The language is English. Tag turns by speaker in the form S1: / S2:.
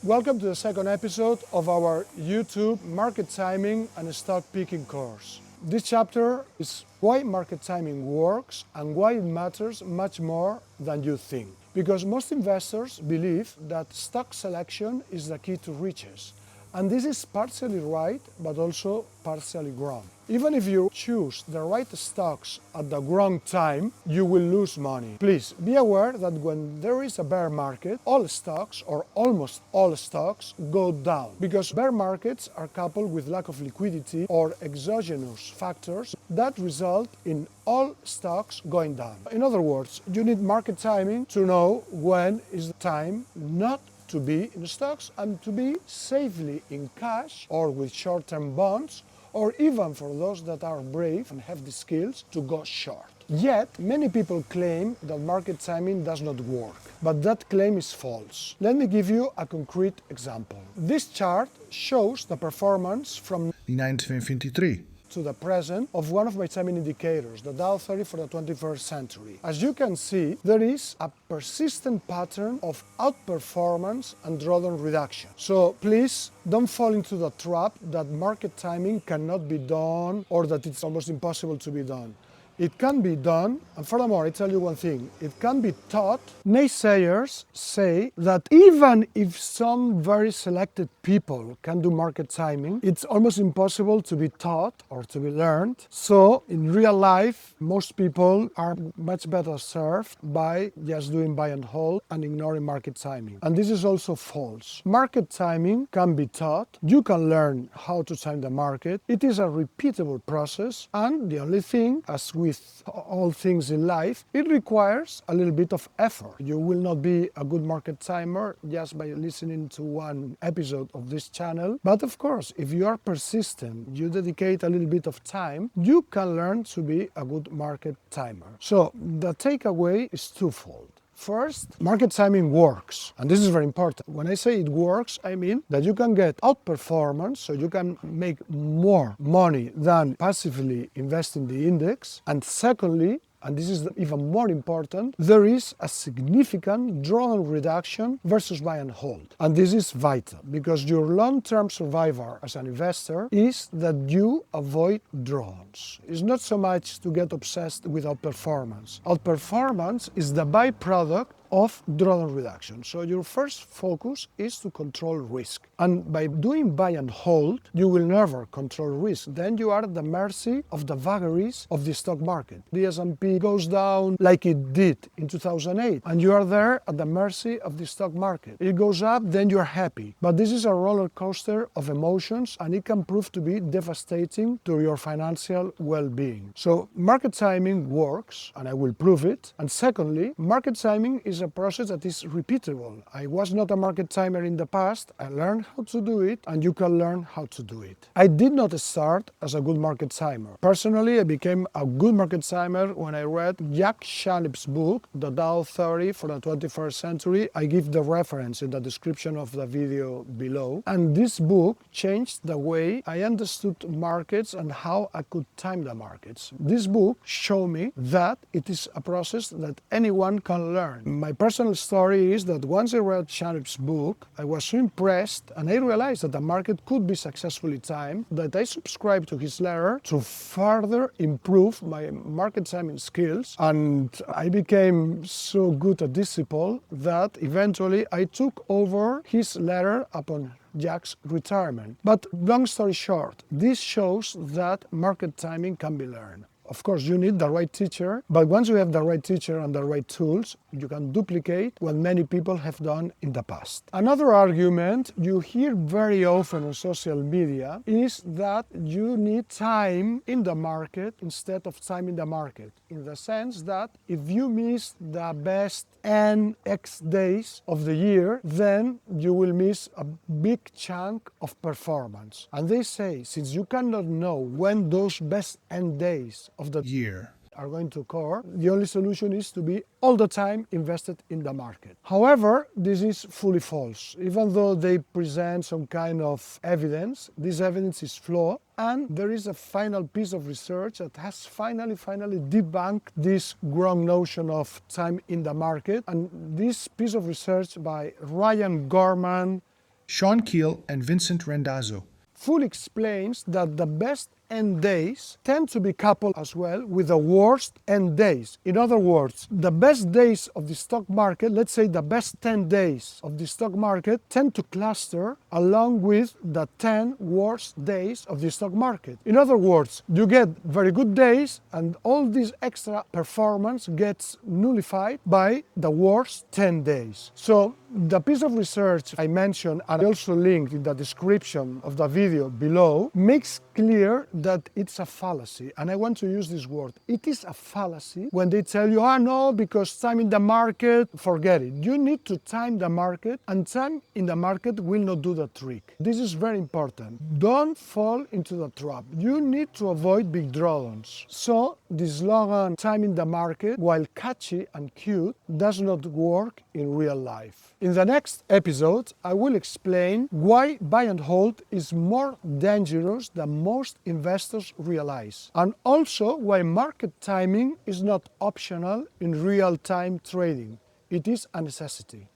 S1: Welcome to the second episode of our YouTube market timing and stock picking course. This chapter is why market timing works and why it matters much more than you think. Because most investors believe that stock selection is the key to riches. And this is partially right, but also partially wrong. Even if you choose the right stocks at the wrong time, you will lose money. Please be aware that when there is a bear market, all stocks or almost all stocks go down because bear markets are coupled with lack of liquidity or exogenous factors that result in all stocks going down. In other words, you need market timing to know when is the time not to be in stocks and to be safely in cash or with short-term bonds, or even for those that are brave and have the skills to go short. Yet, many people claim that market timing does not work, but that claim is false. Let me give you a concrete example. This chart shows the performance from
S2: 1923
S1: to the present of one of my timing indicators, the Dow theory for the 21st century. As you can see, there is a persistent pattern of outperformance and drawdown reduction. So please don't fall into the trap that market timing cannot be done or that it's almost impossible to be done. It can be done, and furthermore, I tell you one thing, it can be taught. Naysayers say that even if some very selected people can do market timing, it's almost impossible to be taught or to be learned. So in real life, most people are much better served by just doing buy and hold and ignoring market timing. And this is also false. Market timing can be taught. You can learn how to time the market. It is a repeatable process, and the only thing, as with all things in life, it requires a little bit of effort. You will not be a good market timer just by listening to one episode of this channel. But of course, if you are persistent, you dedicate a little bit of time, you can learn to be a good market timer. So the takeaway is twofold. First, market timing works, and this is very important. When I say it works, I mean that you can get outperformance, so you can make more money than passively invest in the index. And secondly, and this is even more important, there is a significant drawdown reduction versus buy and hold. And this is vital because your long-term survivor as an investor is that you avoid drawdowns. It's not so much to get obsessed with outperformance. Outperformance is the byproduct of drawdown reduction. So your first focus is to control risk. And by doing buy and hold, you will never control risk. Then you are at the mercy of the vagaries of the stock market. The S&P goes down like it did in 2008, and you are there at the mercy of the stock market. It goes up, then you're happy. But this is a roller coaster of emotions, and it can prove to be devastating to your financial well-being. So market timing works, and I will prove it. And secondly, market timing is a process that is repeatable. I was not a market timer in the past. I learned how to do it, and you can learn how to do it. I did not start as a good market timer. Personally, I became a good market timer when I read Jack Shalip's book, The Dow Theory for the 21st Century. I give the reference in the description of the video below. And this book changed the way I understood markets and how I could time the markets. This book showed me that it is a process that anyone can learn. My personal story is that once I read Sharip's book, I was so impressed and I realized that the market could be successfully timed that I subscribed to his letter to further improve my market timing skills, and I became so good at discipline that eventually I took over his letter upon Jack's retirement. But long story short, this shows that market timing can be learned. Of course, you need the right teacher, but once you have the right teacher and the right tools, you can duplicate what many people have done in the past. Another argument you hear very often on social media is that you need time in the market instead of time in the market, in the sense that if you miss the best X days of the year, then you will miss a big chunk of performance. And they say, since you cannot know when those best end days of the
S2: year
S1: are going to occur, the only solution is to be all the time invested in the market. However, this is fully false. Even though they present some kind of evidence, this evidence is flawed, and there is a final piece of research that has finally debunked this wrong notion of time in the market. And this piece of research by Ryan Gorman, Sean Keel and Vincent Randazzo, fully explains that the best end days tend to be coupled as well with the worst end days. In other words, the best days of the stock market, let's say the best 10 days of the stock market, tend to cluster along with the 10 worst days of the stock market. In other words, you get very good days and all this extra performance gets nullified by the worst 10 days. So the piece of research I mentioned and I also linked in the description of the video below makes clear that it's a fallacy, and I want to use this word. It is a fallacy when they tell you, no, because time in the market, forget it. You need to time the market, and time in the market will not do the trick. This is very important. Don't fall into the trap. You need to avoid big drawdowns. So the slogan, time in the market, while catchy and cute, does not work in real life. In the next episode, I will explain why buy and hold is more dangerous than most investors realize, and also why market timing is not optional in real-time trading. It is a necessity.